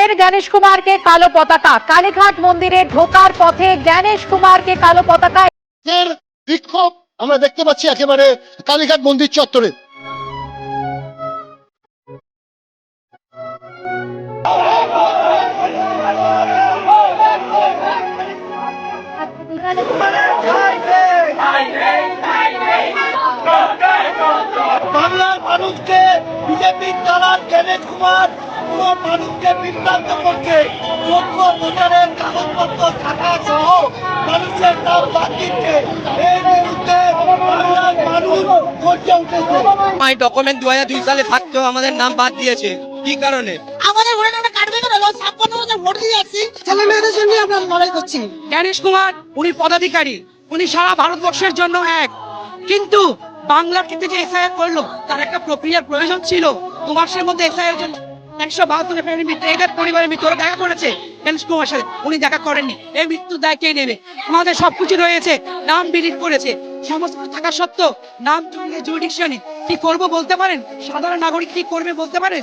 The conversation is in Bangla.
ফের গণেশ কুমারকে কালো পতাকা, কালীঘাট মন্দিরে ঢোকার পথে গণেশ কুমারকে কালো পতাকা। ফের বিক্ষোভ আমরা দেখতে পাচ্ছি একেবারে কালীঘাট মন্দির চত্বরে। বাংলার মানুষকে বিজেপির দলাল গণেশ কুমার পুরো মানুষকে বিভ্রান্ত করছে। যোগ্য ভোটারের কাগজপত্র থাকা সহ মানুষের নাম বাদ দিচ্ছে। এর বিরুদ্ধে বাংলার মানুষ গর্জে উঠেছে। মাই ডকুমেন্ট 2002 সালে থাকতেও আমাদের নাম বাদ দিয়েছে। কি কারণে? আমাদের ভোটের নামটা কাটবে কেন? 56 বছর ভোট দিয়ে আসছি, ছেলে মেয়েদের জন্য আমরা লড়াই করছি। গণেশ কুমার উনি পদাধিকারী, উনি সারা ভারতবর্ষের জন্য এক, কিন্তু বাংলার ক্ষেত্রে যে এসআইআর করলো তার একটা প্রক্রিয়ার প্রয়োজন ছিল। 2 মাসের মধ্যে এসআইআর জন্য 172 ফ্যামিলি মৃত্যু, এদের পরিবারের মৃত্যু দেখা করেছে গণেশ কুমার সাথে, উনি দেখা করেননি। এই মৃত্যুর দায় কে নেবে? আমাদের সবকিছু রয়েছে, নাম ডিলিট করেছে, সমস্ত থাকা সত্ত্বেও নাম জুডিকশনে কি করবো বলতে পারেন? সাধারণ নাগরিক কি করবে বলতে পারেন?